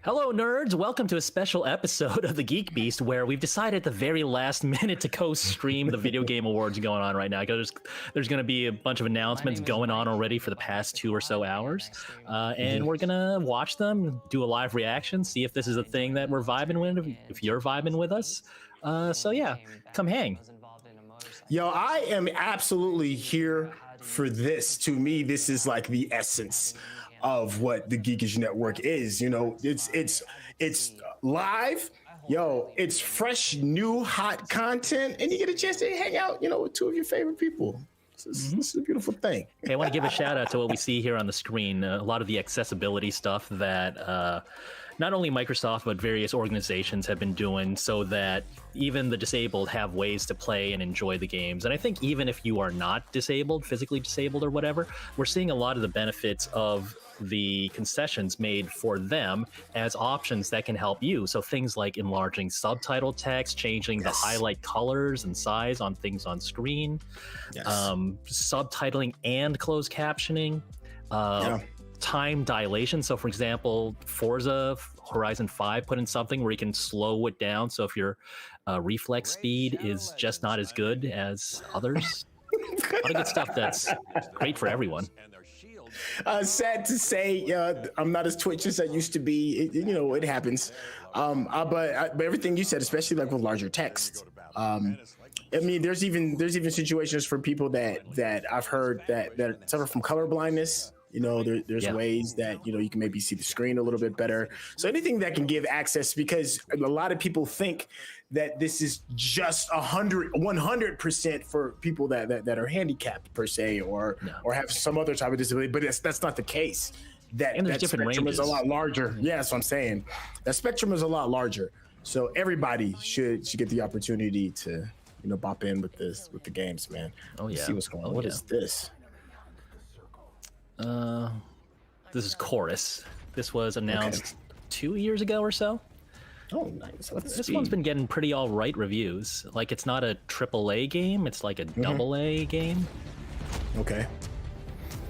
Hello, nerds. Welcome to a special episode of the GeekBeast where we've decided at the very last minute to co-stream the video game awards going on right now. There's going to be a bunch of announcements going on already for the past 2 or so hours. And we're going to watch them, do a live reaction, see if this is a thing that we're vibing with, if you're vibing with us. So yeah, come hang. Yo, I am absolutely here for this. To me, this is like the essence of what the Geekish Network is. You know, it's live. Yo, it's fresh, new, hot content, and you get a chance to hang out, you know, with 2 of your favorite people. This is a beautiful thing. Hey, I want to give a shout out to what we see here on the screen. A lot of the accessibility stuff that not only Microsoft, but various organizations have been doing so that even the disabled have ways to play and enjoy the games. And I think even if you are not disabled, physically disabled or whatever, we're seeing a lot of the benefits of the concessions made for them as options that can help you. So things like enlarging subtitle text, changing the highlight colors and size on things on screen, subtitling and closed captioning, time dilation. So for example, Forza Horizon 5 put in something where you can slow it down. So if your reflex speed is just not as good as others, a lot of good stuff that's great for everyone. Sad to say, I'm not as Twitch as I used to be. It happens. But everything you said, especially like with larger text. I mean, there's even situations for people that I've heard that suffer from color blindness. You know, there's ways that, you can maybe see the screen a little bit better. So anything that can give access, because a lot of people think that this is just 100% for people that are handicapped per se, or have some other type of disability, but that's not the case. That spectrum ranges. Is a lot larger. Yeah, that's what I'm saying. That spectrum is a lot larger. So everybody should get the opportunity to, bop in with the games, man. Oh yeah. See what's going on. What is this? This is Chorus. This was announced 2 years ago or so. Oh, nice. This one's been getting pretty all right reviews. Like, it's not a AAA game, it's like a AA game. Okay.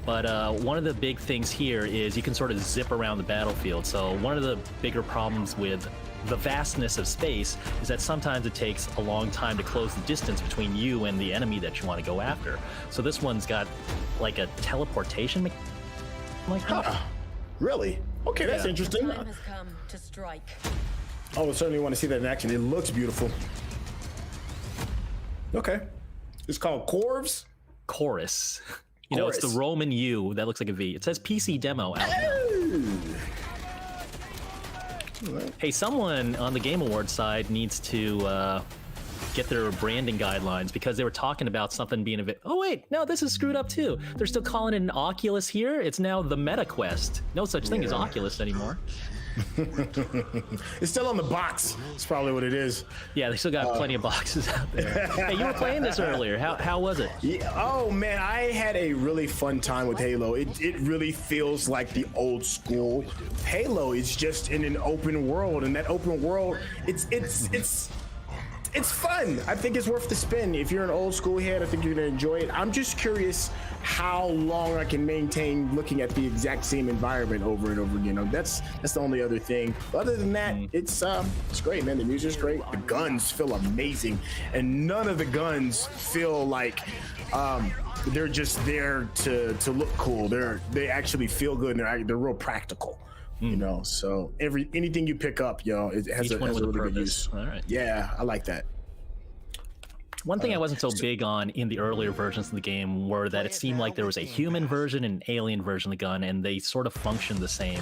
But one of the big things here is you can sort of zip around the battlefield. So one of the bigger problems with the vastness of space is that sometimes it takes a long time to close the distance between you and the enemy that you want to go after. So this one's got like a teleportation like that. Huh. Really? Okay, that's interesting. Time has come to strike. Oh, I certainly want to see that in action. It looks beautiful. Okay. It's called Corvs? Chorus. You know, it's the Roman U that looks like a V. It says PC demo out now. Hey, someone on the Game Awards side needs to get their branding guidelines, because they were talking about something being a bit. Oh wait, no, this is screwed up too. They're still calling it an Oculus here. It's now the Meta Quest. No such thing as Oculus anymore. It's still on the box. That's probably what it is. Yeah, they still got plenty of boxes out there. Hey, you were playing this earlier. How was it? Yeah. Oh man, I had a really fun time with Halo. It really feels like the old school Halo. It's just in an open world, and that open world, it's fun. I think it's worth the spin. If you're an old school head, I think you're gonna enjoy it. I'm just curious how long I can maintain looking at the exact same environment over and over again. That's the only other thing. Other than that, it's great, man. The music's great. The guns feel amazing, and none of the guns feel like they're just there to look cool. They actually feel good, and they're real practical. You know, so anything you pick up, it has a really good use. All right. Yeah, I like that. One thing I wasn't so big on in the earlier versions of the game were that it seemed like there was a human version and an alien version of the gun, and they sort of functioned the same.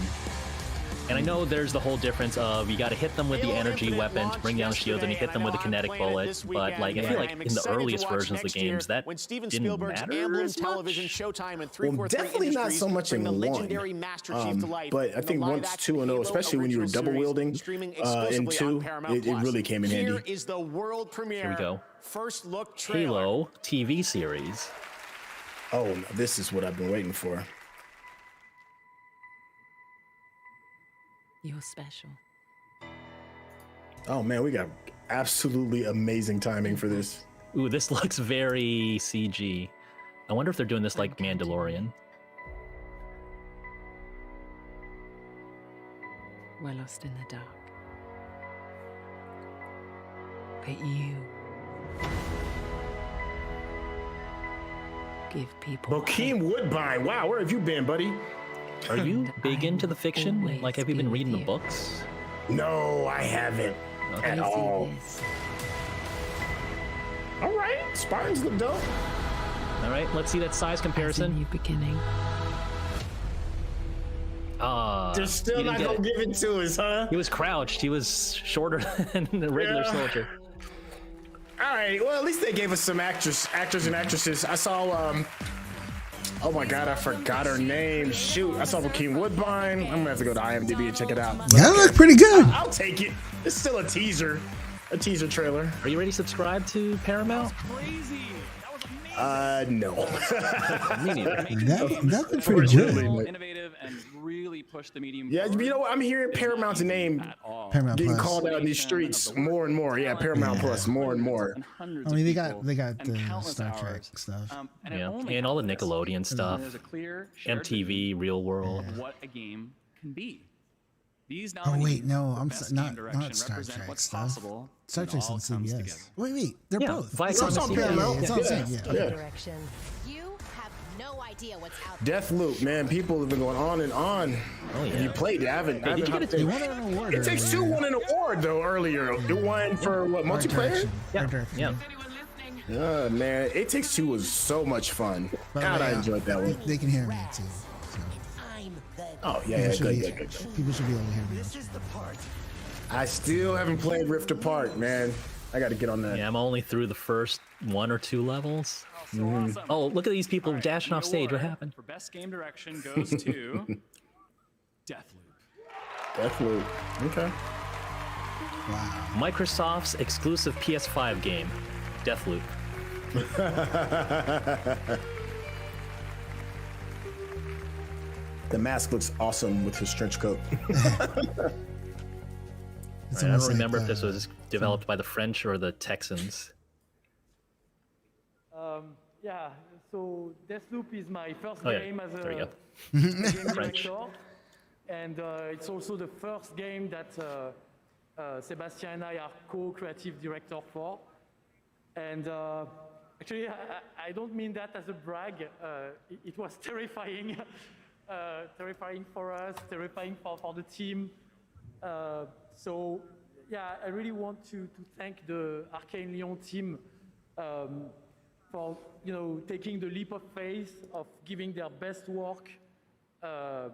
And I know there's the whole difference of you got to hit them with the energy weapon to bring down shields, and you hit them with a kinetic bullet. But like, I feel like in the earliest versions of the games, that didn't matter as much. Well, definitely not so much in one. But I think once 2 and 0, especially when you were double wielding in 2, it really came in handy. Here we go. Halo TV series. Oh, no, this is what I've been waiting for. You're special. Oh man, we got absolutely amazing timing for this. Ooh, this looks very CG. I wonder if they're doing this like Mandalorian. We're lost in the dark. But you give people Bokeem Woodbine. Wow, where have you been, buddy? Are you big into the fiction? Like, have you been reading the books? No, I haven't at all. All right, Spartans look dope. All right, let's see that size comparison. New beginning. They're still not gonna give it to us, huh? He was crouched. He was shorter than a regular soldier. All right, well, at least they gave us some actors and actresses. I saw, oh my God, I forgot her name. Shoot, I saw Bokeem Woodbine. I'm gonna have to go to IMDb and check it out. But that looks pretty good. I'll take it. It's still a teaser trailer. Are you already subscribed to Paramount? No. Me neither. That looks pretty good. Innovative and really push the medium. Yeah, you know what? I'm hearing Paramount's name Paramount getting Plus. called out in these streets more and more. Yeah, Paramount Plus, more and more. I mean, they got the Star Trek stuff. Yeah, and all the Nickelodeon stuff. There's a clear MTV, Real World. what a game can be. These Oh wait, nominees no, for I'm best not game direction Star represent Trek what's stuff. possible Star when Trek's all on comes together. CBS. Wait, they're Yeah, both. Vice It's on on CBS. Paramount. It's on Yeah. CBS. Yeah. Direction. You have no idea what's out Deathloop, man. People have been going on and on. Oh, yeah. Have you played it? I haven't. Hey, I did haven't you get hopped it? in. You won an award. It Takes Two won an award though earlier. It won for what, Art multiplayer? direction. Yeah, Art direction. yeah. Man, It Takes Two was so much fun. God, I enjoyed that one. They can hear me too. So Oh yeah, people, good. people should be able to hear me. I still haven't played Rift Apart, man. I got to get on that. Yeah, I'm only through the first 1 or 2 levels. Oh, look at these people dashing off stage. What happened? For best game direction goes to Deathloop. Deathloop. Okay. Wow. Microsoft's exclusive PS5 game, Deathloop. The mask looks awesome with his trench coat. It's I don't almost remember like, if this was developed by the French or the Texans. Yeah, so Deathloop is my first Oh, yeah. game as There you go. game French. director, and it's also the first game that Sebastian and I are co-creative director for. And actually, I don't mean that as a brag. It was terrifying, terrifying for us, terrifying for the team. So, yeah, I really want to thank the Arcane Lyon team for taking the leap of faith of giving their best work to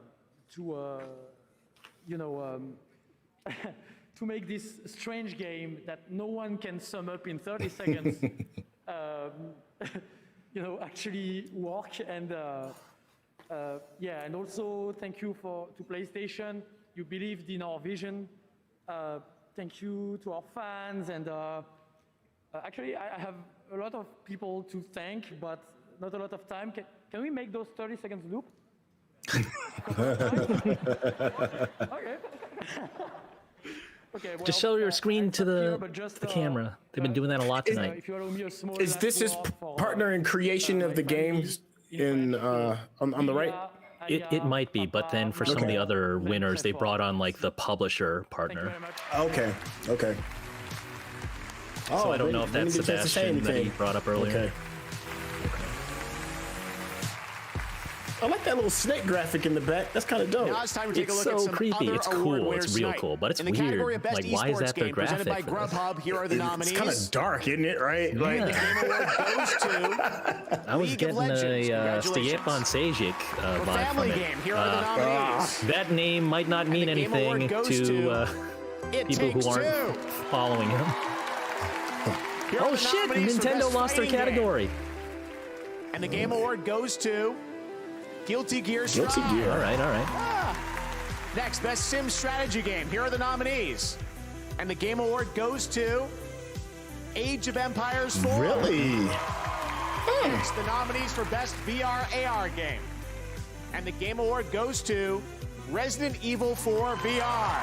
to make this strange game that no one can sum up in 30 seconds, actually work. And and also thank you to PlayStation. You believed in our vision. Thank you to our fans. And actually, I have a lot of people to thank, but not a lot of time. Can we make those 30 seconds loop? Okay. Okay, well, Just show your screen to the camera. They've been doing that a lot tonight. If you allow me a small Is this his partner in creation of the games in on the right? It might be, but then for some of the other winners, they brought on like the publisher partner. Okay. So I don't know if that's Sebastian that he brought up earlier. Okay. I like that little snake graphic in the back. That's kind of dope. Now it's time to take a It's look at so some creepy. other It's award cool. winners It's real tonight. cool, but it's in the category weird. of best Like, why is esports that their game presented by graphic? Grubhub, here are the nominees. It's kind of dark, isn't it? Right? Like, The Game Award goes to I was League of getting Legends. a Congratulations. Stepan Sajic For vibe from Family it. Game, here are the nominees. That name might not mean the Game Award anything goes to It people Takes who aren't Two. following him. Here are Oh the shit! nominees for Nintendo Best lost their Fighting Game. category. And the Game Award goes to Guilty Gear Strive. Guilty Gear. All right. Next, Best Sim Strategy Game. Here are the nominees. And the Game Award goes to Age of Empires 4. really? Next, the nominees for Best VR AR Game. And the Game Award goes to Resident Evil 4 VR.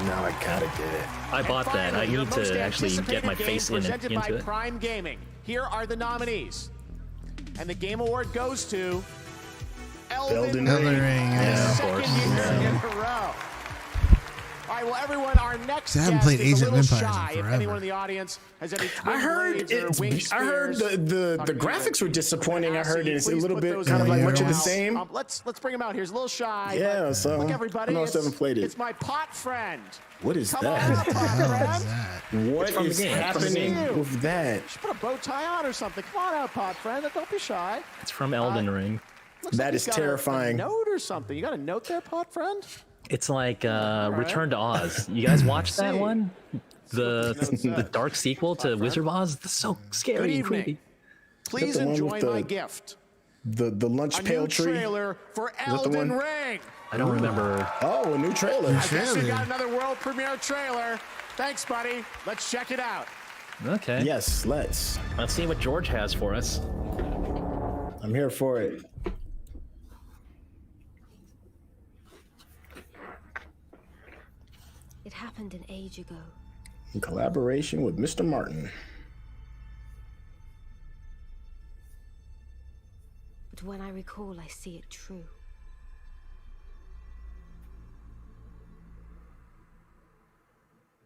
Now I gotta get it. I And bought that. I finally, your need most to actually get anticipated my game face presented by into it. Prime Gaming. Here are the nominees. And the Game Award goes to Elden Elden Ring. Ring, For the yeah. Of second course. year in a row. All right, well, everyone, our next See, I haven't guest played is Age a of little Empires in shy. If forever. anyone in the audience has any twin I heard blades or it's. wing I heard spears, the graphics were disappointing. I heard it's a please little put bit those kind of in like the much of the house. same. Let's bring him out here. He's a little shy. Yeah, but so look, everybody. I also haven't played it. It's my pot friend. What is Come on that? out, pot What friend. is that? What from the is game. It's from the happening game. with that? You should put a bow tie on or something. Come on out, pot friend. Don't be shy. It's from Elden Ring. Looks That like is he's got terrifying. A note or something. You got a note there, pot friend? It's like Return to Oz. You guys watched that See. one? The dark sequel to Wizard of Oz? That's so Good scary and evening. creepy. Please the one with enjoy the- my gift. The lunch A pail new tree. trailer for the Elden one? Ring. I don't remember. Oh, a new trailer. I guess we Trailer. got another world premiere trailer. Thanks, buddy. Let's check it out. Okay. Yes, let's. Let's see what George has for us. I'm here for it. It happened an age ago. In collaboration with Mr. Martin. But when I recall, I see it true.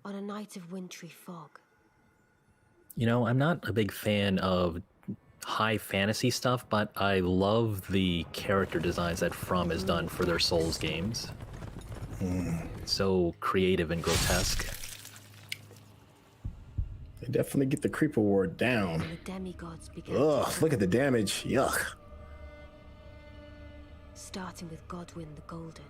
On a night of wintry fog, You know, I'm not a big fan of high fantasy stuff, but I love the character designs that From has done for their Souls games. So creative and grotesque. They definitely get the creep award down. the demigods began Ugh, look at the damage. Yuck. starting with Godwyn the Golden.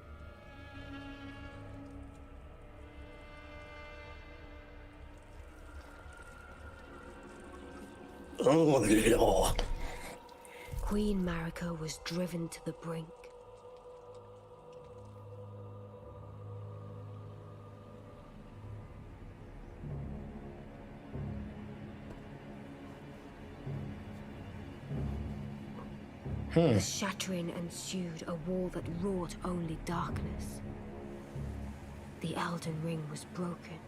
Oh, yeah. Queen Marika was driven to the brink. The shattering ensued, a war that wrought only darkness. The Elden Ring was broken.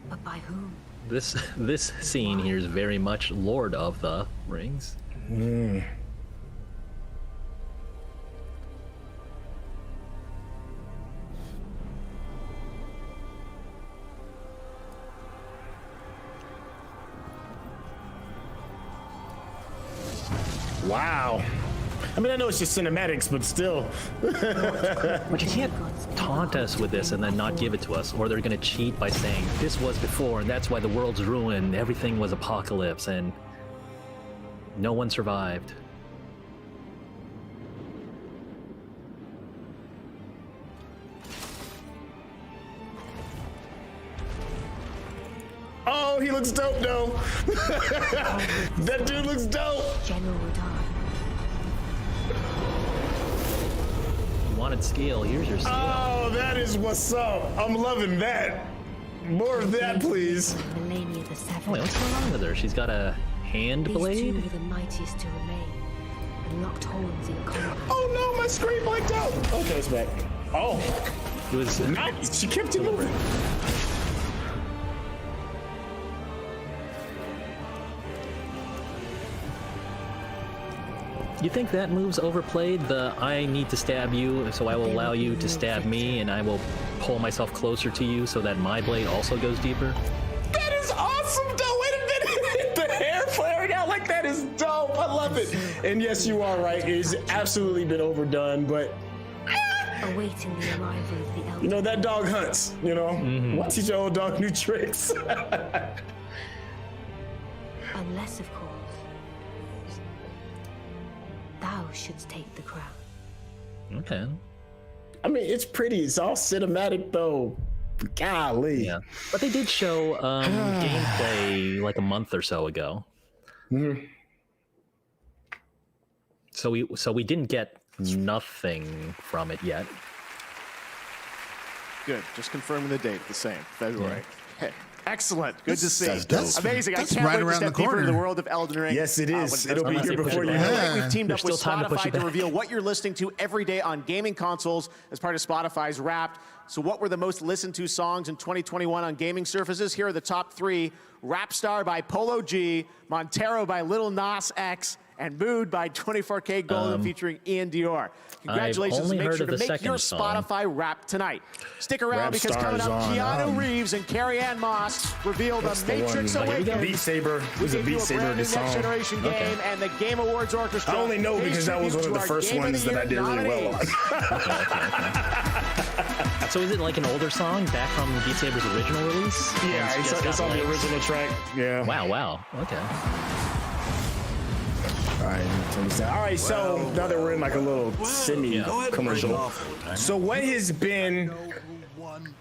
But by whom? This scene here is very much Lord of the Rings. Wow. I mean, I know it's just cinematics, but still. But you can't taunt us with this and then not give it to us, or they're going to cheat by saying this was before and that's why the world's ruined, everything was apocalypse, and no one survived. Oh, he looks dope, though. That dude looks dope. General Radar. You wanted scale, here's your scale. Oh, that is what's up. I'm loving that. More of that, please. Millennia the Seventh. Wait, what's going on with her? She's got a hand These two blade? were the mightiest to remain, and locked horns in combat. Oh no, my screen blanked out. Okay, it's back. Oh, It was nice. She kept it moving. You think that move's overplayed? The I need to stab you, so I will allow you to stab me, and I will pull myself closer to you so that my blade also goes deeper? That is awesome, though. Wait a minute. The hair flaring out like that is dope. I love it. And yes, you are right. It's absolutely been overdone, but Awaiting the arrival of the Elder. you know, that dog hunts, you know? Why teach your old dog new tricks? Unless, of course, thou shouldst take the crown. Okay. I mean, it's pretty. It's all cinematic, though. Golly. Yeah. But they did show gameplay like a month or so ago. So we didn't get nothing from it yet. Good. Just confirming the date, the same, February. Hey, excellent. Good to see. that's- Amazing. I that's can't right wait to around step the deeper into the corner. world of Elden Ring. Yes, it is. when it It'll does be come here out. push before it you back. know I it. think we've teamed There's up with still time to push Spotify it to back. reveal what you're listening to every day on gaming consoles as part of Spotify's Wrapped. So what were the most listened to songs in 2021 on gaming surfaces? Here are the top three. Rapstar by Polo G, Montero by Lil Nas X, and Mood by 24K Golden featuring Ian Dior. Congratulations. only Make heard sure of to the make your second song. Spotify Wrapped tonight. Stick around because Rapstar's coming up, on, Keanu Reeves and Carrie Ann Moss reveal the Matrix one? Awakens. Beat Saber. We There's a gave you Beat a Saber brand in new this Next song. Generation game and the Game Awards Orchestra. I only know pays because that was one tribute of the to our first Game of ones the that I Year did really well nominees. on. So is it like an older song back from Beat Saber's original release? Yeah, And it's just on got the legs? original track. Yeah. Wow. Okay. All right, so now that we're in like a little semi-commercial, so what has been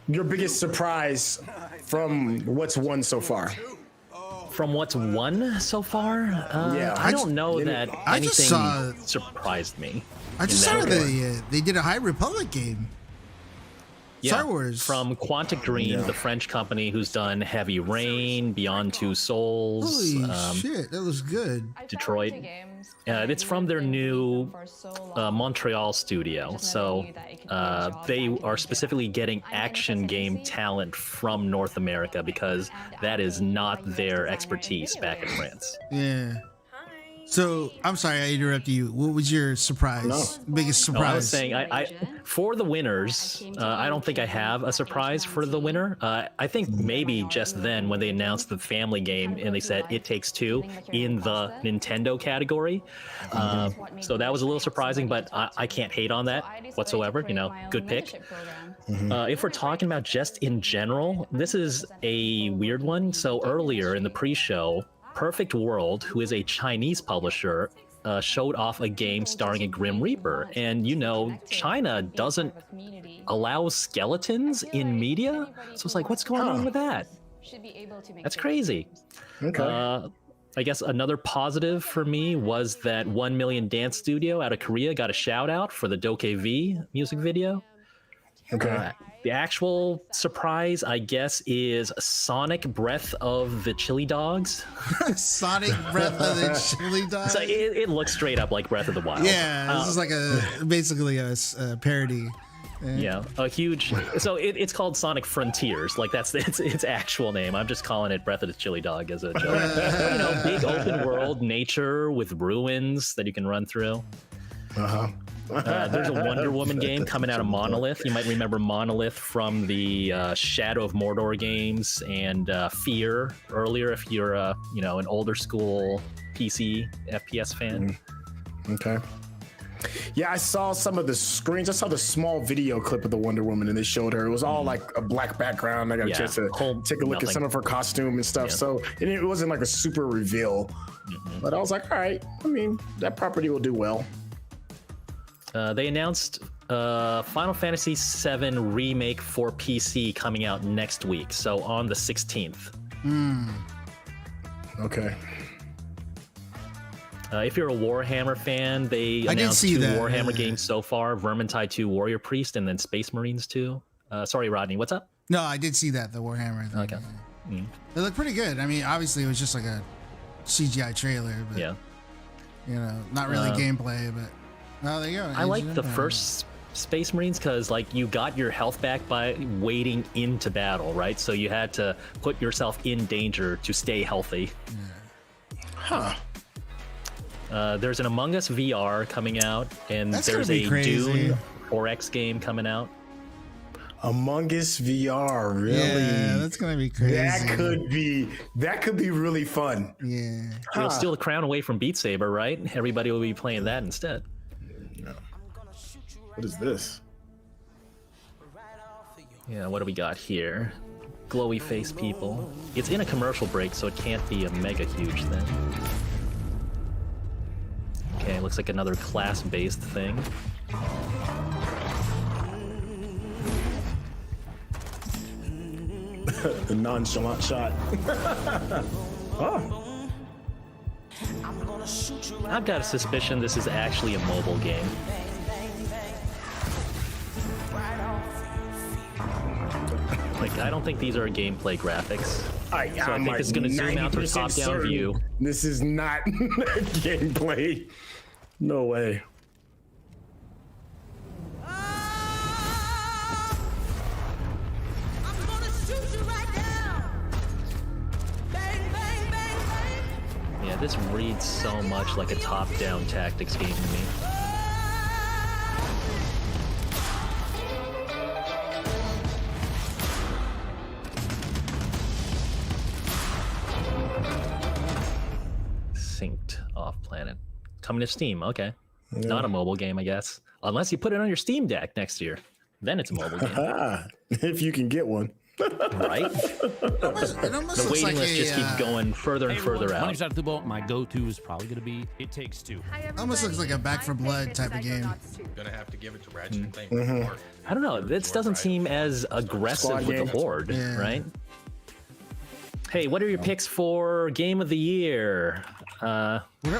your biggest surprise from what's won so far? From what's won so far? Yeah. I don't know that I just anything saw- surprised me. I just in saw that they did a High Republic game. Star Wars. From Quantic Dream, the French company who's done Heavy Rain, Beyond Two Souls, Holy shit, that was good. Detroit. It's from their new Montreal studio. So they are specifically getting action game talent from North America because that is not their expertise back in France. Yeah. So I'm sorry I interrupted you. What was your surprise? Biggest surprise? I was saying, I for the winners, I don't think I have a surprise for the winner. I think maybe just then when they announced the family game and they said It Takes Two in the Nintendo category. So that was a little surprising, but I can't hate on that whatsoever. You know, good pick. If we're talking about just in general, this is a weird one. So earlier in the pre-show, Perfect World, who is a Chinese publisher, showed off a game starring a Grim Reaper. And you know, China doesn't allow skeletons in media. So it's like, what's going on with that? That's crazy. Okay. I guess another positive for me was that 1 Million Dance Studio out of Korea got a shout out for the Doke V music video. Okay. The actual surprise, I guess, is Sonic Breath of the Chili Dogs. Sonic Breath of the Chili Dog. So it looks straight up like Breath of the Wild. Yeah, this is like basically a parody. Yeah, a huge. So it's called Sonic Frontiers. Like that's its actual name. I'm just calling it Breath of the Chili Dog as a joke. You know, big open world nature with ruins that you can run through. There's a Wonder Woman game coming out of Monolith. You might remember Monolith from the Shadow of Mordor games and Fear earlier if you're an older school PC FPS fan. Okay. Yeah, I saw some of the screens. I saw the small video clip of the Wonder Woman, and they showed her. It was all like a black background. I got a chance to take a look at some of her costume and stuff. So and it wasn't like a super reveal, but I was like, all right. I mean, that property will do well. They announced Final Fantasy VII Remake for PC coming out next week, so on the 16th. Okay. If you're a Warhammer fan, they announced two Warhammer games so far: Vermintide 2 Warrior Priest and then Space Marines 2. Sorry, Rodney, what's up? No, I did see that, the Warhammer thing. Okay. They look pretty good. I mean, obviously it was just like a CGI trailer, but Yeah. you know, not really gameplay, but well, there you go. I like the first Space Marines because like you got your health back by wading into battle, right? So you had to put yourself in danger to stay healthy. Huh. There's an Among Us VR coming out, and That's there's gonna be a crazy. Dune 4X game coming out. Among Us VR, really? Yeah, that's gonna be crazy. That could be really fun. Yeah. You'll steal the crown away from Beat Saber, right? Everybody will be playing that instead. What is this? Yeah, what do we got here? Glowy face people. It's in a commercial break, so it can't be a mega huge thing. Okay, looks like another class-based thing. The nonchalant shot. Oh. I've got a suspicion this is actually a mobile game. Like, I don't think these are gameplay graphics. So I think it's going to zoom out to a top-down view. This is not gameplay. No way. Yeah, this reads so much like a top-down tactics game to me. Synced off planet. Coming to Steam, okay. Not a mobile game, I guess. Unless you put it on your Steam Deck next year. Then it's a mobile game. If you can get one. Right? It almost The looks waiting like list just keeps going further and further out. My go-to is probably going to be It Takes Two. Almost looks like a Back for Blood type of game. Gonna have to give it to Ratchet and Clank. I don't know. This doesn't seem as aggressive with the Horde, right? Hey, what are your picks for Game of the Year?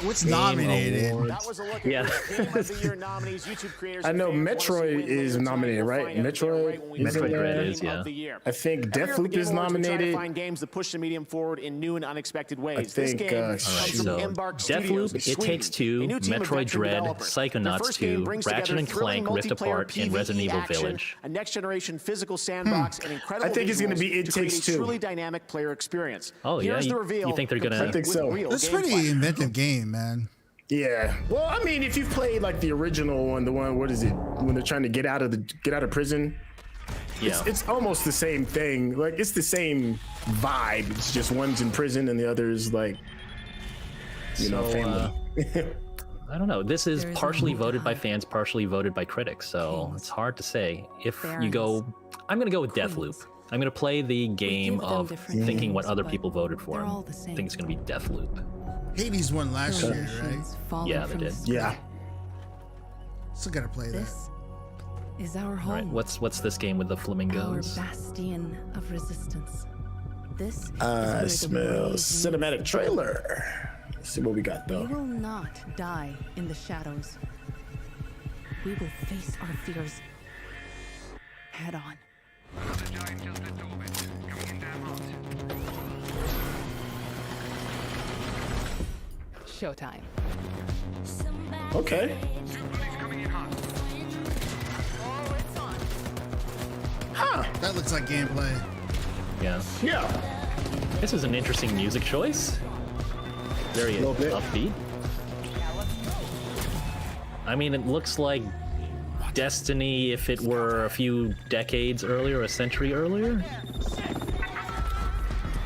What's nominated? That was a look at Yeah. the Game of the Year nominees. YouTube creators. I know and fans want to see Metroid when is later tonight. nominated, We'll right? find out if they're Metroid right when we is do in the there. Dread Game is, of yeah. the Year. I think Every year at the Deathloop Game is Awards, we try to nominated. find games that push the medium forward in new and unexpected ways. I This think, game comes from So, Embark Studios in Deathloop, It Sweden, Takes Two, a new team of Metroid veteran Dread, developers. Their Psychonauts first game 2, brings Ratchet together and thrilling Clank, Rift multiplayer Apart, and PvE Resident Evil action, Village. a next-generation physical sandbox, and incredible I think it's gonna visuals be It to create Takes a Two. truly dynamic player experience. Oh, yeah? Here's the You reveal. think they're gonna- complete I think with so. real That's gameplay. pretty inventive game, man. Yeah. Well, I mean, if you've played like the original one, what is it? When they're trying to get out of prison. Yeah. It's almost the same thing. Like it's the same vibe. It's just one's in prison and the other's like, family. I don't know. This is partially voted by fans, partially voted by critics, so it's hard to say. If you go, I'm going to go with Deathloop. I'm going to play the game of thinking what other people voted for. I think it's going to be Deathloop. Hades won last year, right? Yeah, they did. Yeah. Still gotta play that. This is our All home. right, what's this game with the Our flamingos? bastion of resistance. This is I where the smell brave cinematic meet trailer. Let's see what we got the- though. We will not die in the shadows. We will face our fears head on. Showtime. Okay. Huh. That looks like gameplay. Yeah. Yeah. This is an interesting music choice. Very Little bit. upbeat. I mean, it looks like Destiny if it were a few decades earlier, a century earlier.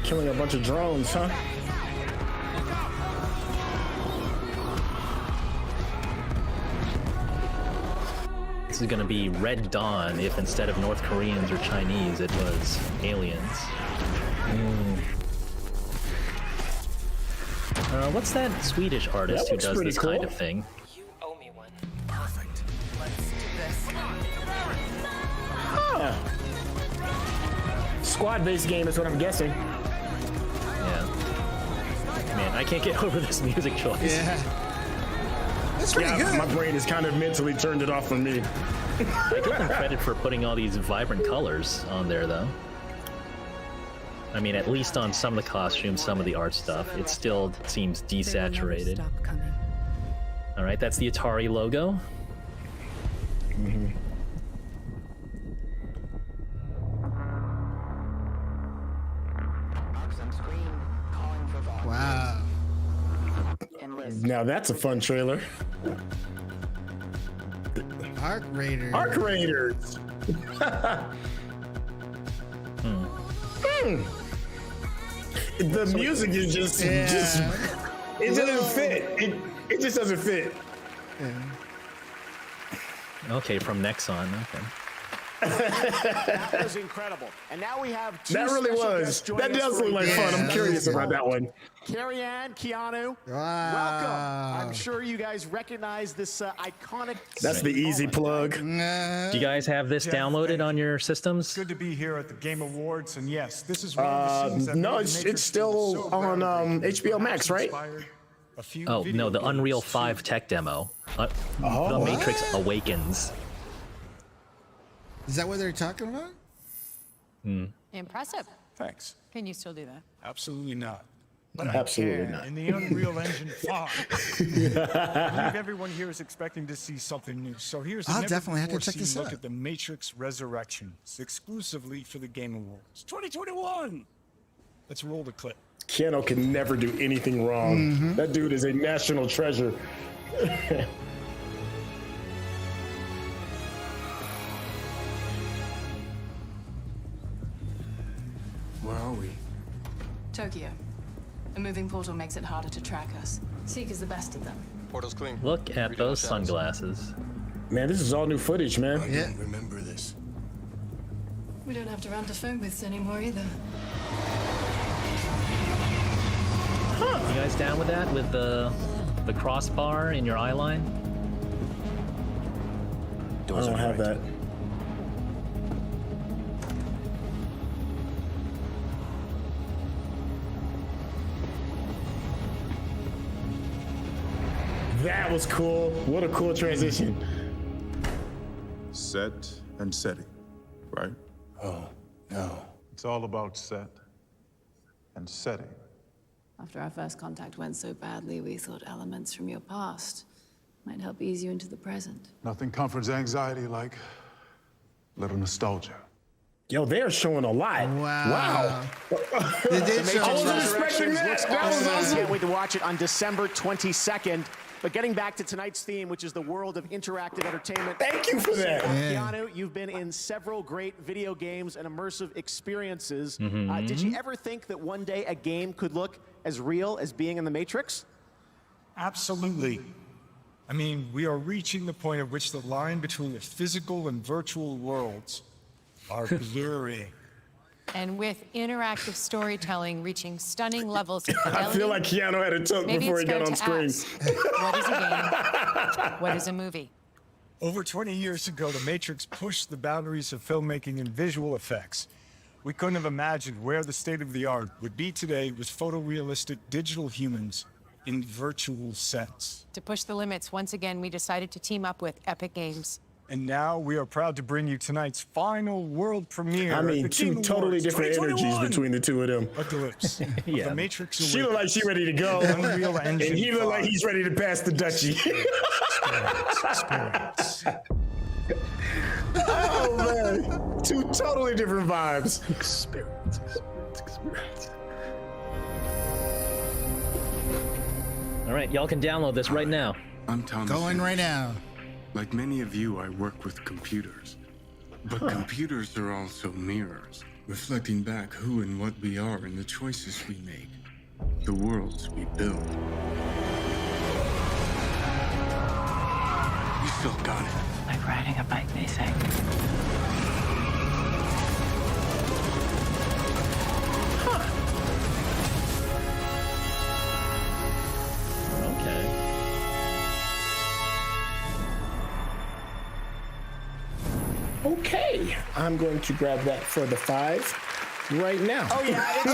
Killing a bunch of drones, huh? this is going to be Red Dawn if instead of North Koreans or Chinese, it was aliens. What's that Swedish artist who does this kind of thing? You owe me one. Perfect. Let's do this. Squad-based game is what I'm guessing. Yeah. Man, I can't get over this music choice. Yeah. That's pretty good. My brain is kind of mentally turned it off for me. I give them credit for putting all these vibrant colors on there, though. I mean, at least on some of the costumes, some of the art stuff, it still seems desaturated. All right, that's the Atari logo. Wow. Now that's a fun trailer. Arc Raiders. Arc Raiders. The music is just it doesn't fit. It just doesn't fit. Okay, from Nexon. Okay. That was incredible. And now we have two That really was. That does look like fun. I'm curious about that one. Carrie Ann, Keanu, Wow. welcome. I'm sure you guys recognize this iconic. That's the easy plug. Do you guys have this downloaded on your systems? Good to be here at the Game Awards, and yes, this is one of the scenes that No, made The it's Matrix still so on groundbreaking. HBO Max, right? Inspired a few Oh, video no, the games, Unreal too. 5 tech demo. The Oh. Matrix Awakens. Is that what they're talking about? Impressive. Thanks. Can you still do that? Absolutely not. But Absolutely I can not. in the Unreal Engine 5. I believe everyone here is expecting to see something new. So here's a I'll definitely have to check never-before-seen this look out. at the Matrix Resurrections, exclusively for the Game Awards 2021. Let's roll the clip. Keanu can never do anything wrong. That dude is a national treasure. Where are we? Tokyo. A moving portal makes it harder to track us. Seek is the best of them. Portal's clean. Look at those sunglasses. Man, this is all new footage, man. I don't remember this. We don't have to run to phone booths anymore either. You guys down with that? With the crossbar in your eye line? I don't have that. That was cool. What a cool transition. Set and setting, right? Oh, no. It's all about set and setting. After our first contact went so badly, we thought elements from your past might help ease you into the present. Nothing comforts anxiety like little nostalgia. Yo, they're showing a lot. Wow. The did show Matrix I wasn't Resurrections expecting that. looks That was awesome. awesome. Can't wait to watch it on December 22nd. But getting back to tonight's theme, which is the world of interactive entertainment. Thank you for that. Keanu, you've been in several great video games and immersive experiences. Did you ever think that one day a game could look as real as being in the Matrix? Absolutely. I mean, we are reaching the point at which the line between the physical and virtual worlds are blurring. And with interactive storytelling reaching stunning levels of fidelity, I feel like Keanu had a talk maybe before he it's got fair on to screen. ask, what is a game? What is a movie? Over 20 years ago, The Matrix pushed the boundaries of filmmaking and visual effects. We couldn't have imagined where the state of the art would be today with photorealistic digital humans in virtual sets. To push the limits, once again, we decided to team up with Epic Games. And now we are proud to bring you tonight's final world premiere. I at mean, the two Game totally Awards different energies 2021. between the two of them. A glimpse of Yeah. The Matrix She look like she ready to go, Unreal and Engine he look like 5. he's ready to pass the Dutchie. Experience. Oh man, two totally different vibes. Experience. All right, y'all can download this right now. I'm Thomas. Going right now. Like many of you, I work with computers. But computers are also mirrors, reflecting back who and what we are and the choices we make, the worlds we build. You still got it. riding a bike, they think. Okay. Okay, I'm going to grab that for the 5 right now. Oh yeah, it's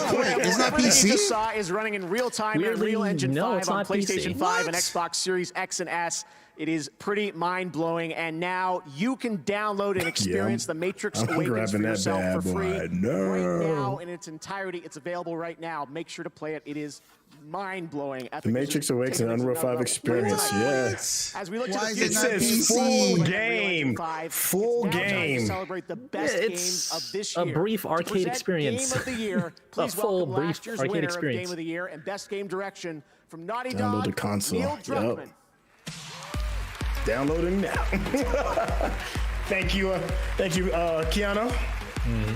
not everything PC? you just saw is running in real time in Weirdly, Unreal Engine no, 5 it's on not PlayStation PC. 5 and What? Xbox Series X and S. It is pretty mind-blowing, and now you can download and experience The Matrix I'm Awakens for grabbing that yourself bad for free boy. No. right now in its entirety. It's available right now. Make sure to play it. It is mind-blowing. The Matrix Awakens and Unreal 5 experience, yes. As we look Why to is the it future, not says PC? full game. Full it's now time to game. celebrate the best games of this a year. brief To arcade present experience. Game of the year. Please A full welcome brief last year's arcade winner experience. of Game of the Year and Best Game Direction from Naughty Download Dog, the console. Neil Yup. Druckmann. Downloading now. Thank you, Keanu.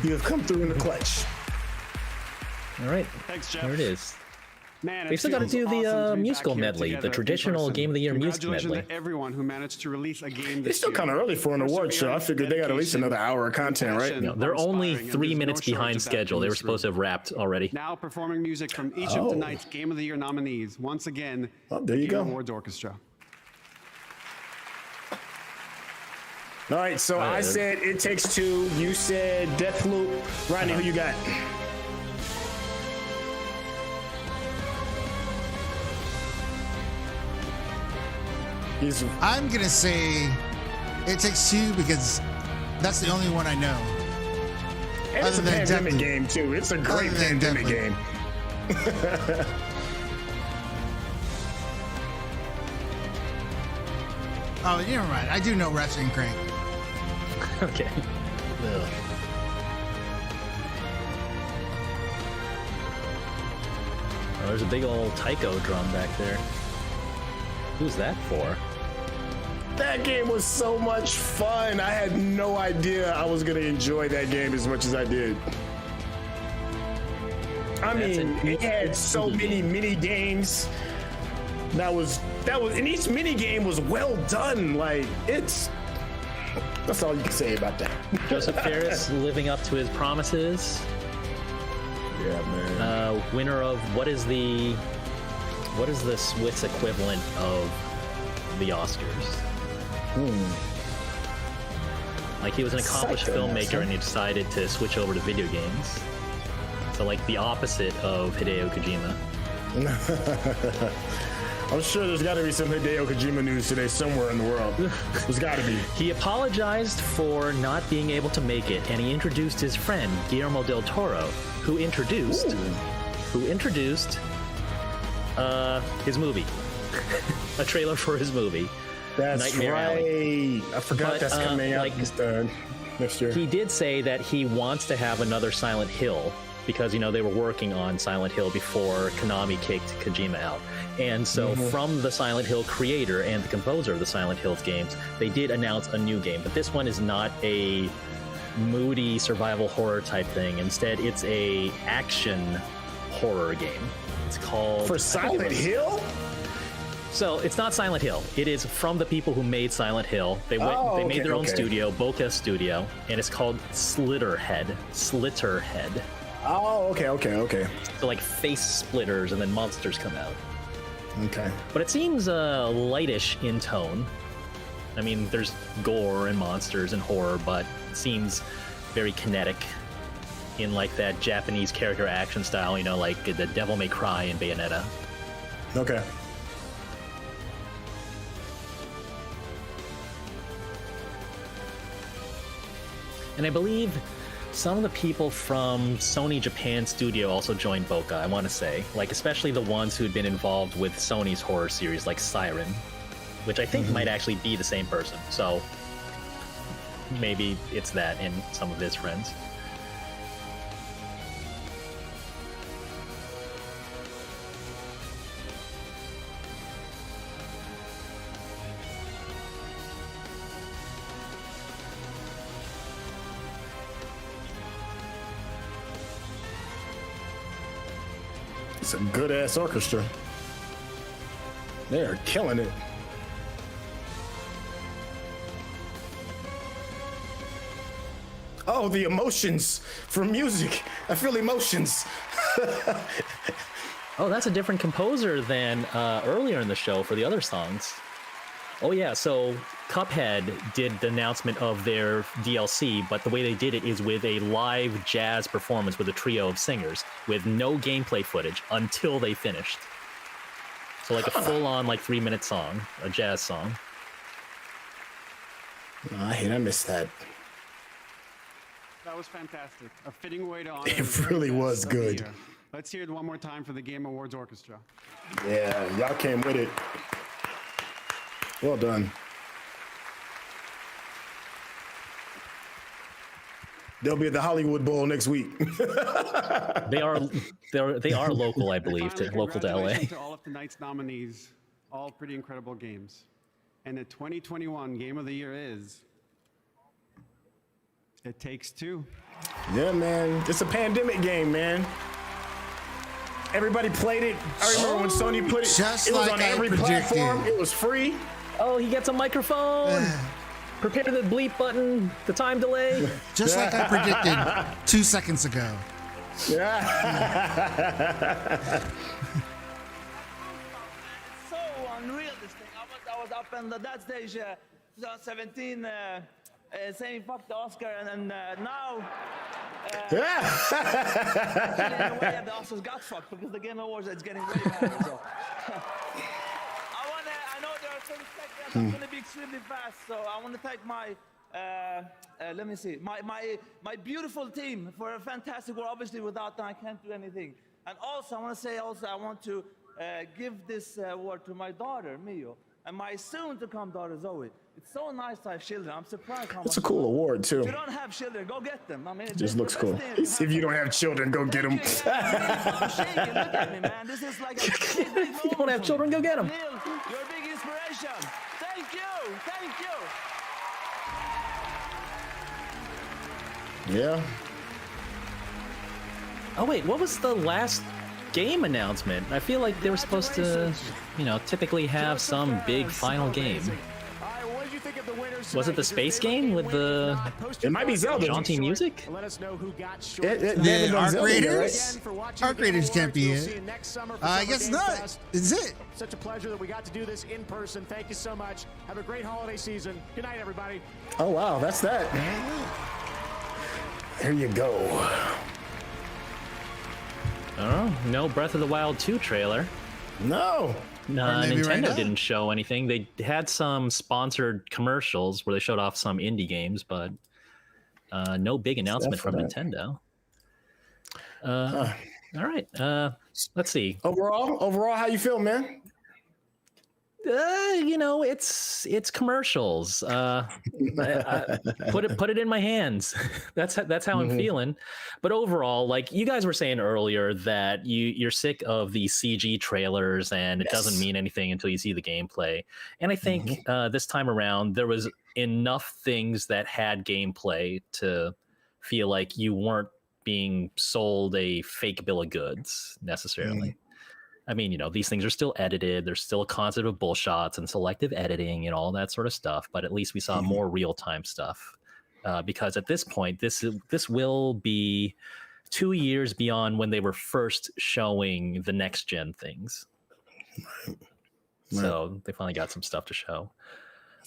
You have come through in the clutch. All right. Thanks, Jeff. There it is. Man, We've still got to do the musical medley, the traditional Game of the Year music Congratulations medley. to everyone who managed to release a game this It's still year. kind of early for an award show. I figured they got at least another hour of content, right? No, they're only 3 minutes behind schedule. They were supposed to have wrapped already. Now performing music from each of tonight's Game of the Year nominees. Once again, Oh, there you Game go. Awards Orchestra. All right, so I said It Takes Two. You said Deathloop. Rodney, who you got? I'm gonna say It Takes Two because that's the only one I know. And it's a Other than pandemic Deathloop. game, too. It's a great Other than pandemic Deathloop. game. Oh, never mind. I do know Ratchet and Crank. Okay. Ugh. Oh, there's a big old taiko drum back there. Who's that for? That game was so much fun. I had no idea I was going to enjoy that game as much as I did. I mean, it had so many mini games. And each mini game was well done. Like, that's all you can say about that. Joseph Ferris living up to his promises. Yeah, man. Winner of what is the Swiss equivalent of the Oscars? Like, he was an accomplished filmmaker and he decided to switch over to video games. So, like, the opposite of Hideo Kojima. I'm sure there's got to be some Hideo Kojima news today somewhere in the world. There's got to be. He apologized for not being able to make it, and he introduced his friend Guillermo del Toro, who introduced his movie, a trailer for his movie. That's Nightmare right. Alley. I forgot that's coming out next year. He did say that he wants to have another Silent Hill because, you know, they were working on Silent Hill before Konami kicked Kojima out. And so from the Silent Hill creator and the composer of the Silent Hill games, they did announce a new game. But this one is not a moody survival horror type thing. Instead, it's a action horror game. It's called... For Silent Hill? So it's not Silent Hill. It is from the people who made Silent Hill. They made their own studio, Bokeh Studio, and it's called Slitterhead. Oh, okay. So like face splitters and then monsters come out. Okay. But it seems lightish in tone. I mean, there's gore and monsters and horror, but it seems very kinetic in like that Japanese character action style, you know, like the Devil May Cry and Bayonetta. Okay. And I believe some of the people from Sony Japan Studio also joined Bokeh, I want to say. Like, especially the ones who had been involved with Sony's horror series, like Siren, which I think might actually be the same person. So maybe it's that in some of his friends. It's a good ass orchestra. They are killing it. Oh, the emotions from music. I feel emotions. Oh, that's a different composer than earlier in the show for the other songs. Oh yeah, so Cuphead did the announcement of their DLC, but the way they did it is with a live jazz performance with a trio of singers with no gameplay footage until they finished. So like a full-on 3-minute song, a jazz song. I missed that. That was fantastic. A fitting way to honor It really was good. Let's hear it one more time for the Game Awards Orchestra. Yeah, y'all came with it. Well done. They'll be at the Hollywood Bowl next week. They are local, I believe, local to LA. Congratulations to all of tonight's nominees, all pretty incredible games. And the 2021 Game of the Year is It Takes Two. Yeah, man. It's a pandemic game, man. Everybody played it. I remember when Sony put it. Just it was like on I every predicted. platform. It was free. Oh, he gets a microphone. Prepare the bleep button, the time delay. Just like I predicted 2 seconds ago. Yeah. So unreal, this thing. I was up in that stage, 2017, saying fuck the Oscar, and now. Actually, in a way, the Oscars got fucked because the Game Awards is getting really bad. So. I know there are some seconds I'm going to be extremely fast, so I want to thank my, let me see, my beautiful team for a fantastic work. Obviously, without them, I can't do anything. And also, I want to say, I want to give this award to my daughter, Mio, and my soon-to-come daughter, Zoe. It's so nice to have children. I'm surprised how much. It's a cool award, too. If you don't have children, go get them. I mean, It just looks cool. If you don't have children, go get them. I'm shaking. Look at me, man. This is like a big moment. If you don't have children, go get them. Neil, you're a big inspiration. Thank you. Thank you. Yeah. Oh wait, what was the last game announcement? I feel like they were supposed to, typically have some big final game. Was it the space game with the? It might be Zelda. Jaunty music. Let us know who got The Arc Raiders? Arc Raiders can't be it. I guess not. Is it? Such a pleasure that we got to do this in person. Thank you so much. Have a great holiday season. Good night, everybody. Oh, wow. That's that. There you go. Oh, no Breath of the Wild 2 trailer. No. Nintendo didn't show anything. They had some sponsored commercials where they showed off some indie games, but no big announcement from Nintendo. All right. Let's see. Overall, how you feel, man? It's commercials. Put it in my hands. That's how I'm feeling. But overall, like you guys were saying earlier, that you're sick of the CG trailers and it doesn't mean anything until you see the gameplay. And I think this time around there was enough things that had gameplay to feel like you weren't being sold a fake bill of goods necessarily. I mean, these things are still edited. There's still a concept of bull shots and selective editing and all that sort of stuff. But at least we saw more real-time stuff. Because at this point, this will be 2 years beyond when they were first showing the next-gen things. Right. So they finally got some stuff to show.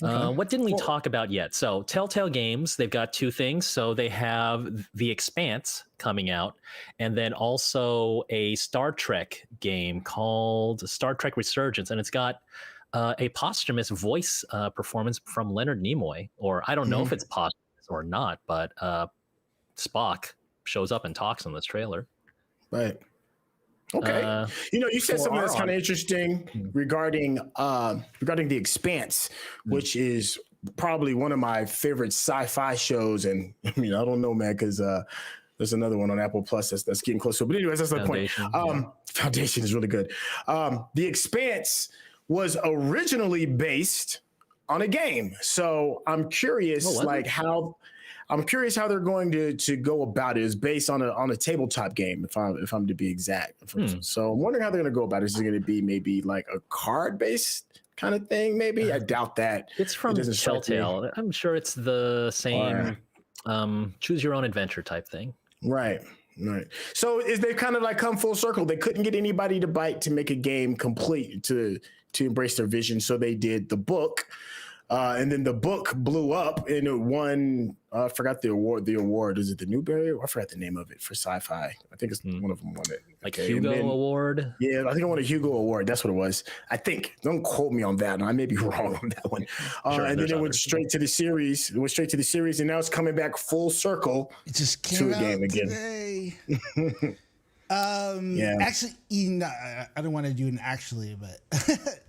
What didn't we talk about yet? So Telltale Games, they've got two things. So they have The Expanse coming out, and then also a Star Trek game called Star Trek Resurgence, and it's got a posthumous voice performance from Leonard Nimoy, or I don't know if it's posthumous or not, but Spock shows up and talks in this trailer. Right. Okay. You said something that's kind of interesting regarding The Expanse, which is probably one of my favorite sci-fi shows. And I mean, I don't know, man, because there's another one on Apple Plus that's getting closer. But anyways, that's the point. Foundation is really good. The Expanse was originally based on a game, so I'm curious, I'm curious how they're going to go about it. It's based on a tabletop game, if I'm to be exact. So I'm wondering how they're going to go about it. Is it going to be maybe like a card-based kind of thing? Maybe I doubt that. It's from Telltale. I'm sure it's the same choose your own adventure type thing. Right. So they've kind of like come full circle. They couldn't get anybody to bite to make a game complete to embrace their vision, so they did the book. And then the book blew up and it won. I forgot the award. The award, is it the Newbery? I forgot the name of it for sci-fi. I think it's one of them won it. Like Hugo Award. Yeah, I think I won a Hugo Award. That's what it was. I think. Don't quote me on that. I may be wrong on that one. And then it went straight to the series. It went straight to the series, and now it's coming back full circle. It just came to a out game again. Today. Yeah. Actually, I don't want to do an actually, but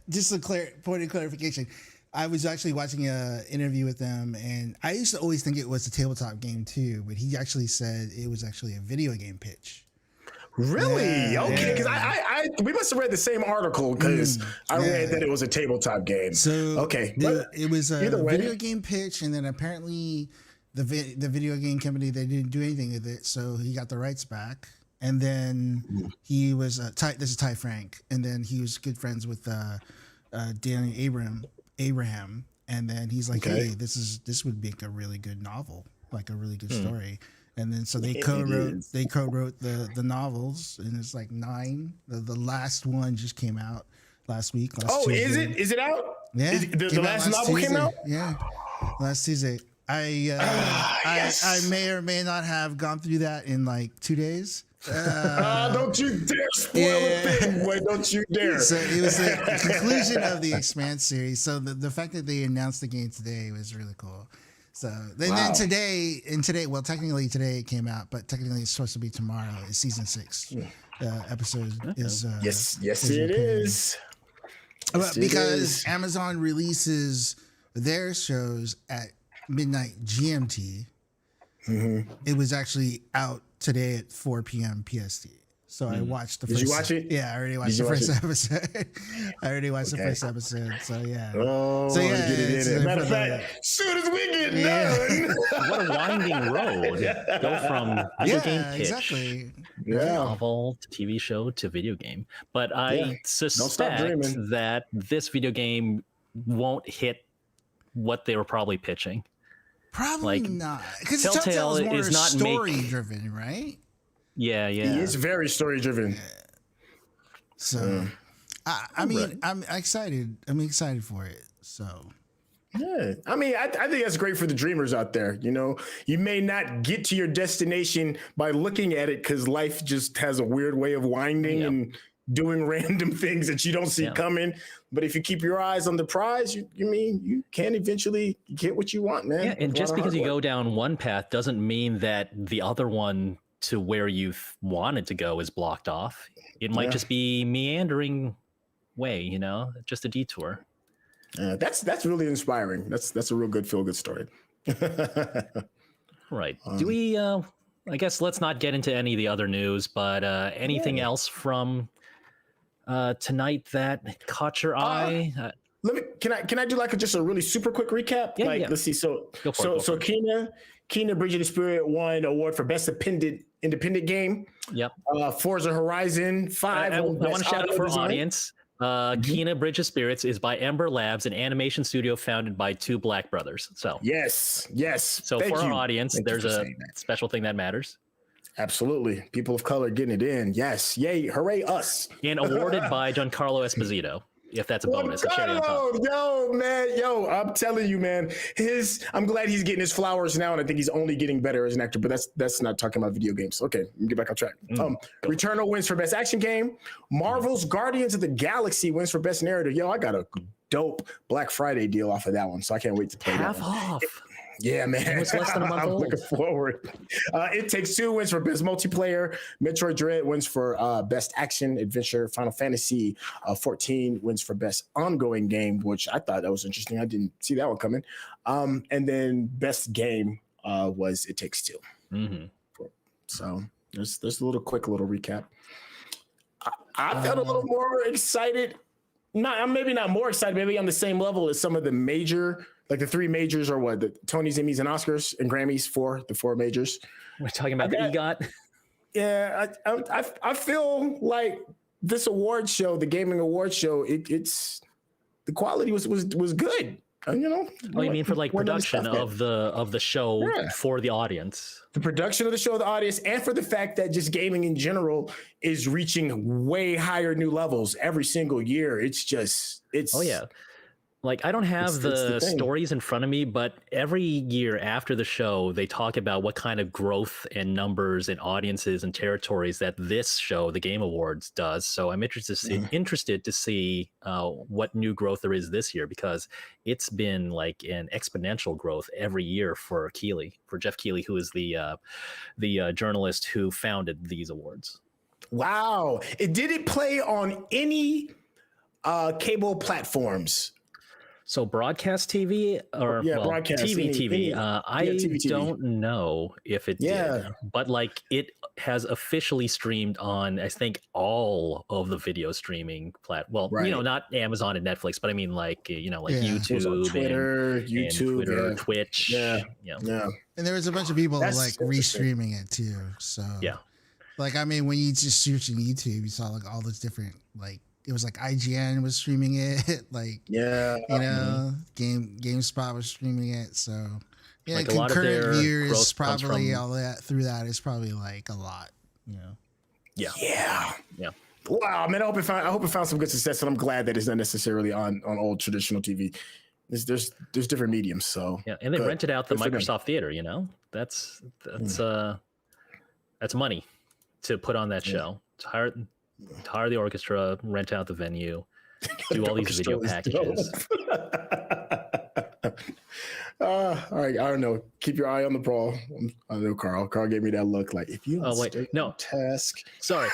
just a point of clarification. I was actually watching an interview with them, and I used to always think it was a tabletop game too, but he actually said it was actually a video game pitch. Really? Yeah, okay, because I we must have read the same article because I read that it was a tabletop game. So okay, it was a video game pitch, and then apparently the video game company, they didn't do anything with it, so he got the rights back. And then he was this is Ty Frank, and then he was good friends with Danny Abraham, and then he's like, hey, this would make a really good novel, like a really good story. And then so they co-wrote the novels, and it's like 9. The last one just came out last week. Tuesday. Is it out? Yeah, the last novel Tuesday. came out. Yeah, last Tuesday. I may or may not have gone through that in like 2 days. Don't you dare spoil a thing, boy. Don't you dare. So it was the conclusion of the Expanse series. So the fact that they announced the game today was really cool. So then today, well, technically today it came out, but technically it's supposed to be tomorrow. It's season 6 episode is yes it is. Because Amazon releases their shows at midnight GMT. It was actually out today at 4 p.m. PST. So I watched the first. Did you watch it? Yeah, I already watched the first episode. the first episode. So yeah. So yeah. Get it in. Matter of fact, soon as we get done. What a winding road. Go from video game pitch, exactly. novel to TV show to video game. But I suspect that this video game won't hit what they were probably pitching. Probably not, because Telltale is more is not story driven, right? Yeah. He is very story driven. So, I mean, I'm excited. I'm excited for it. So, yeah, I mean, I think that's great for the dreamers out there. You know, you may not get to your destination by looking at it because life just has a weird way of winding and doing random things that you don't see coming. But if you keep your eyes on the prize, you can eventually get what you want, man. Yeah, and just because you go down one path doesn't mean that the other one to where you wanted to go is blocked off. It might just be meandering way, just a detour. That's really inspiring. That's a real good feel-good story. Right. Do we? I guess let's not get into any of the other news, but anything else from tonight that caught your eye? Can I do like just a really super quick recap? Let's see. So Kena Bridge of the Spirit won an award for best independent game. Yep. Forza Horizon 5. I want to shout out for audience. Kena Bridge of Spirits is by Ember Labs, an animation studio founded by 2 Black brothers. So yes. So for our audience, there's a special thing that matters. Absolutely. People of color getting it in. Yes. Yay. Hooray us. And awarded by Giancarlo Esposito, if that's a bonus. A cherry on top. I'm telling you, man. I'm glad he's getting his flowers now, and I think he's only getting better as an actor, but that's not talking about video games. Okay, let me get back on track. Returnal wins for best action game. Marvel's Guardians of the Galaxy wins for best narrative. I got a dope Black Friday deal off of that one, so I can't wait to play that one. Half off. Yeah, man. It was less than a month old. I'm looking forward. It Takes Two wins for best multiplayer. Metroid Dread wins for best action adventure. Final Fantasy 14 wins for best ongoing game, which I thought that was interesting. I didn't see that one coming. And then best game was It Takes Two. So there's a quick little recap. I felt a little more excited. Maybe not more excited. Maybe on the same level as some of the major. Like the 3 majors are what? The Tonys, Emmys, and Oscars, and Grammys the 4 majors. We're talking about the EGOT. Yeah, I feel like this award show, the gaming award show, it's the quality was good. you know. Oh, you mean for like one other production stuff, man. of the show Yeah. for the audience? The production of the show, the audience, and for the fact that just gaming in general is reaching way higher new levels every single year. It's Oh yeah. Like, I don't have it's the the thing. stories in front of me, but every year after the show, they talk about what kind of growth and numbers and audiences and territories that this show, the Game Awards, does. So I'm interested to see what new growth there is this year, because it's been like an exponential growth every year for Jeff Keighley, who is the journalist who founded these awards. Wow. Did it play on any cable platforms? So broadcast TV or broadcast TV. TV. Don't know if it did, but like it has officially streamed on, I think, all of the video streaming not Amazon and Netflix, but I mean like YouTube, Twitter, Twitch. Yeah. And there was a bunch of people That's like restreaming it too. So yeah, like I mean, when you just search on YouTube, you saw like all those different like. It was like IGN was streaming it, like GameSpot was streaming it. So yeah, like a lot of their concurrent viewers growth comes probably from- all that through that is probably like a lot, Yeah. Yeah. Wow, man! I hope it found some good success, and I'm glad that it's not necessarily on old traditional TV. There's different mediums, so yeah, and they good. rented out the Good for them. Microsoft Theater. That's money to put on that show. To hire the orchestra, rent out the venue, do all these video packages. All right, I don't know. Keep your eye on the ball. I know Carl. Carl gave me that look like, if you task. Sorry,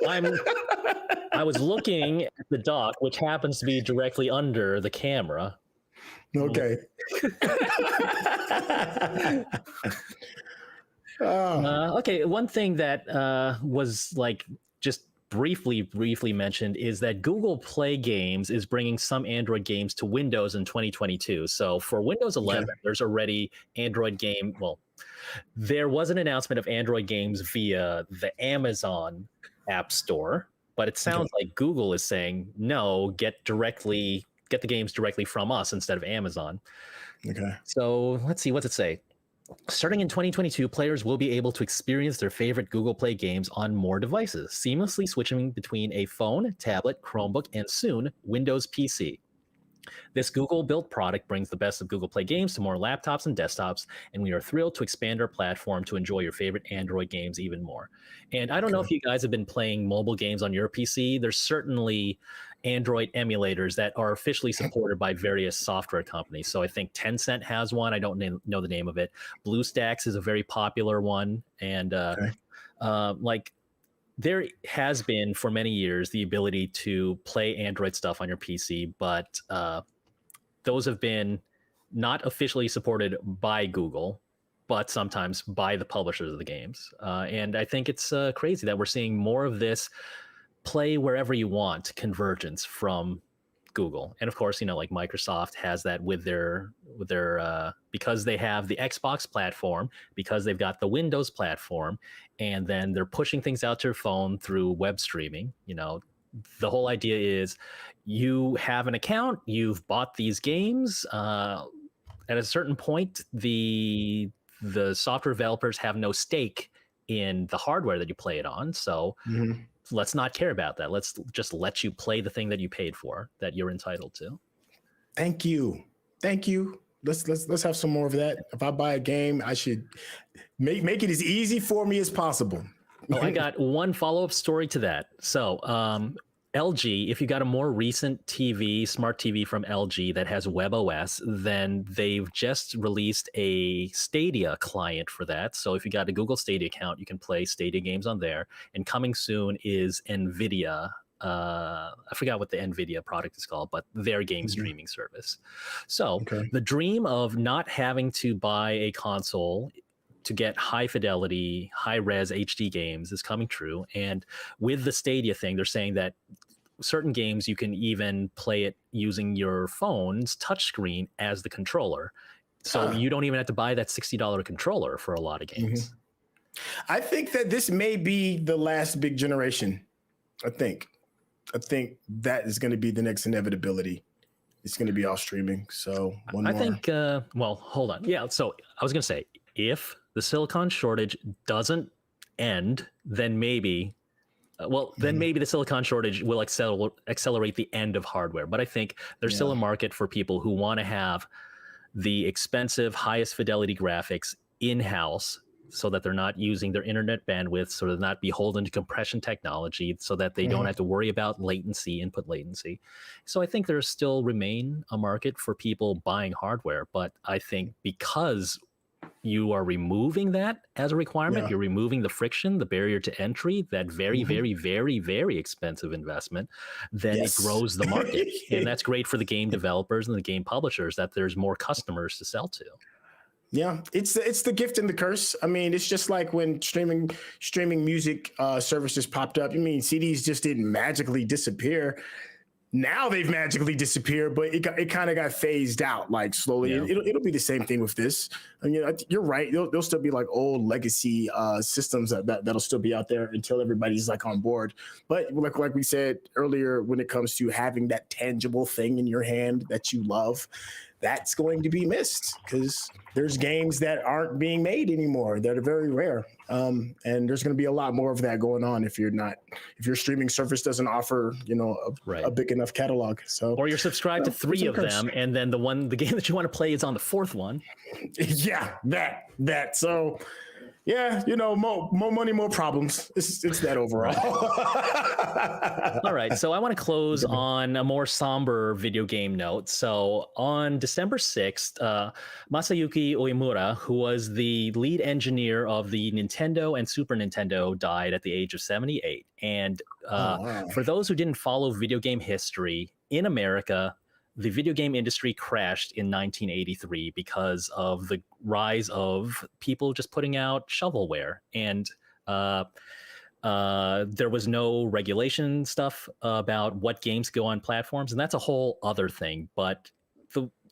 I was looking at the dock, which happens to be directly under the camera. Okay. Okay, one thing that was like just briefly mentioned is that Google Play Games is bringing some Android games to Windows in 2022. So for Windows 11, there's already Android game. Well, there was an announcement of Android games via the Amazon App Store, but it sounds like Google is saying, no, get the games directly from us instead of Amazon. Okay. So let's see, what's it say? Starting in 2022, players will be able to experience their favorite Google Play games on more devices, seamlessly switching between a phone, tablet, Chromebook, and soon Windows PC. This Google-built product brings the best of Google Play games to more laptops and desktops, and we are thrilled to expand our platform to enjoy your favorite Android games even more. And I don't know if you guys have been playing mobile games on your PC. There's certainly Android emulators that are officially supported by various software companies. So I think Tencent has one. I don't know the name of it. BlueStacks is a very popular one. And there has been for many years the ability to play Android stuff on your PC, but those have been not officially supported by Google, but sometimes by the publishers of the games. And I think it's crazy that we're seeing more of this play wherever you want convergence from Google. And of course, like Microsoft has that with their because they have the Xbox platform, because they've got the Windows platform, and then they're pushing things out to your phone through web streaming. The whole idea is you have an account, you've bought these games. At a certain point, the software developers have no stake in the hardware that you play it on. So let's not care about that. Let's just let you play the thing that you paid for, that you're entitled to. Thank you. Let's have some more of that. If I buy a game, I should make it as easy for me as possible. Oh, I got one follow-up story to that. So LG, if you got a more recent smart TV from LG that has WebOS, then they've just released a Stadia client for that. So if you got a Google Stadia account, you can play Stadia games on there. And coming soon is NVIDIA. I forgot what the NVIDIA product is called, but their game streaming service. So the dream of not having to buy a console to get high fidelity, high res HD games is coming true. And with the Stadia thing, they're saying that certain games you can even play it using your phone's touchscreen as the controller. So you don't even have to buy that $60 controller for a lot of games. I think that this may be the last big generation. I think that is going to be the next inevitability. it's going to be all streaming. So I think, well, hold on. Yeah. So I was going to say, if the silicon shortage doesn't end, then maybe, then maybe the silicon shortage will accelerate the end of hardware. But I think there's still a market for people who want to have the expensive, highest fidelity graphics in-house, so that they're not using their internet bandwidth, so they're not beholden to compression technology, so that they don't have to worry about latency, input latency. So I think there's still remain a market for people buying hardware, but I think because you are removing that as a requirement, you're removing the friction, the barrier to entry, that very, very, very, very expensive investment, then it grows the market. And that's great for the game developers and the game publishers, that there's more customers to sell to. Yeah, it's the gift and the curse. I mean, it's just like when streaming music services popped up. I mean, CDs just didn't magically disappear. Now they've magically disappeared, but it kind of got phased out, like slowly. Yeah. It'll be the same thing with this. I mean, you're right. There'll still be like old legacy systems that'll still be out there until everybody's like on board. But like we said earlier, when it comes to having that tangible thing in your hand that you love, that's going to be missed because there's games that aren't being made anymore that are very rare. And there's going to be a lot more of that going on if your streaming service doesn't offer, a big enough catalog. So, or you're subscribed to 3 of them, and then the game that you want to play is on the 4th one. Yeah, that. So, yeah, more money, more problems. It's that overall. All right, so I want to close on a more somber video game note. So on December 6th, Masayuki Uemura, who was the lead engineer of the Nintendo and Super Nintendo, died at the age of 78. And for those who didn't follow video game history, in America, the video game industry crashed in 1983 because of the rise of people just putting out shovelware. And there was no regulation stuff about what games go on platforms, and that's a whole other thing. But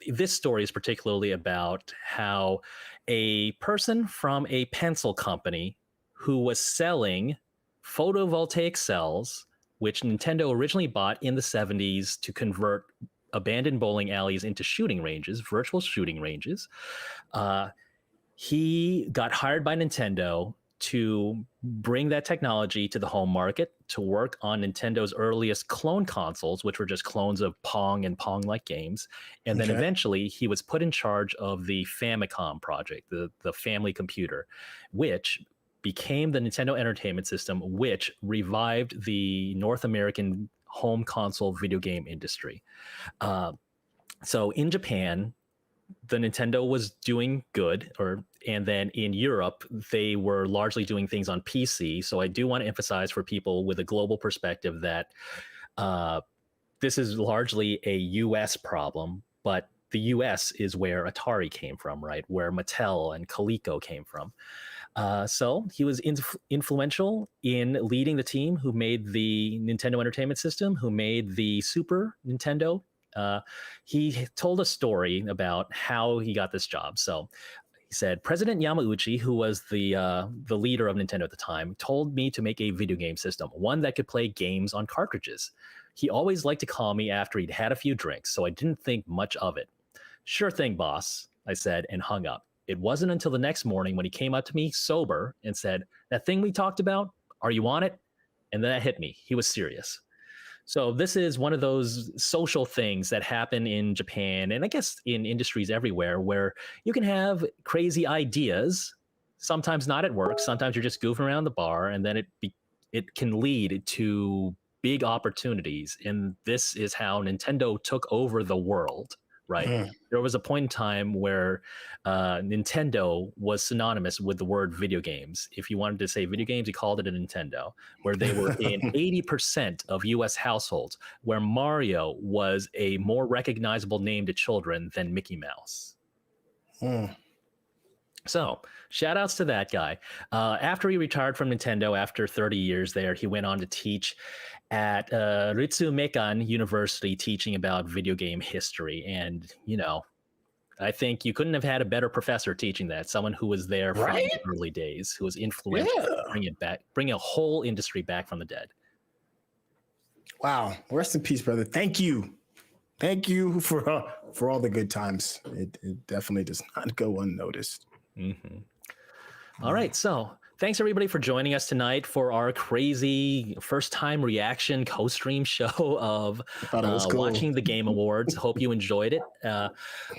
this story is particularly about how a person from a pencil company who was selling photovoltaic cells, which Nintendo originally bought in the 70s to convert abandoned bowling alleys into shooting ranges, virtual shooting ranges. He got hired by Nintendo to bring that technology to the home market, to work on Nintendo's earliest clone consoles, which were just clones of Pong and Pong-like games. And then eventually he was put in charge of the Famicom project, the family computer, which became the Nintendo Entertainment System, which revived the North American home console video game industry. So in Japan, the Nintendo was doing good, and then in Europe, they were largely doing things on PC. So I do want to emphasize for people with a global perspective that this is largely a US problem, but the US is where Atari came from, right? Where Mattel and Coleco came from. So he was influential in leading the team who made the Nintendo Entertainment System, who made the Super Nintendo. He told a story about how he got this job. So he said, President Yamauchi, who was the leader of Nintendo at the time, told me to make a video game system, one that could play games on cartridges. He always liked to call me after he'd had a few drinks, so I didn't think much of it. Sure thing, boss, I said, and hung up. It wasn't until the next morning when he came up to me sober and said, that thing we talked about, are you on it? And then that hit me. He was serious. So this is one of those social things that happen in Japan, and I guess in industries everywhere, where you can have crazy ideas, sometimes not at work, sometimes you're just goofing around the bar, and then it can lead to big opportunities. And this is how Nintendo took over the world. Right. There was a point in time where Nintendo was synonymous with the word video games. If you wanted to say video games, you called it a Nintendo, where they were in 80% of US households, where Mario was a more recognizable name to children than Mickey Mouse. So shout outs to that guy. After he retired from Nintendo after 30 years there, he went on to teach at Ritsumeikan University, teaching about video game history. And, I think you couldn't have had a better professor teaching that, someone who was there from the early days, who was influential, bring a whole industry back from the dead. Wow. Rest in peace, brother. Thank you Thank you for all the good times. It definitely does not go unnoticed. All right, so thanks everybody for joining us tonight for our crazy first time reaction co-stream show of watching the Game Awards. Hope you enjoyed it.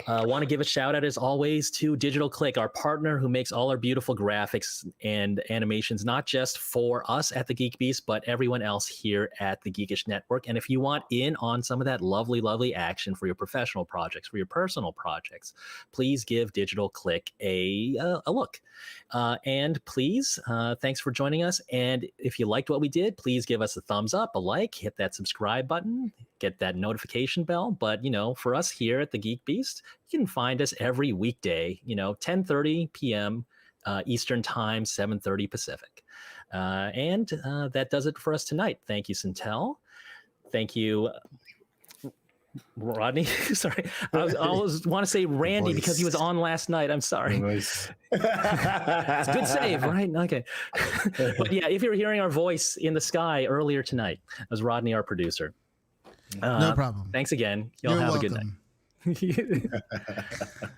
Want to give a shout out as always to Digital Click, our partner who makes all our beautiful graphics and animations, not just for us at the Geek Beast, but everyone else here at the Geekish Network. And if you want in on some of that lovely, lovely action for your professional projects, for your personal projects, please give Digital Click a look. And please, thanks for joining us. And if you liked what we did, please give us a thumbs up, a like, hit that subscribe button, get that notification bell. But, you know, for us here at the Geek Beast, you can find us every weekday, 10:30 p.m. Eastern Time, 7:30 Pacific. And that does it for us tonight. Thank you, Centel. Thank you, Rodney. Sorry, I always want to say Randy because he was on last night. I'm sorry. It's a good save, right? Okay. But yeah, if you're hearing our voice in the sky earlier tonight, that was Rodney, our producer. No problem. Thanks again. Y'all You're have welcome. a good night.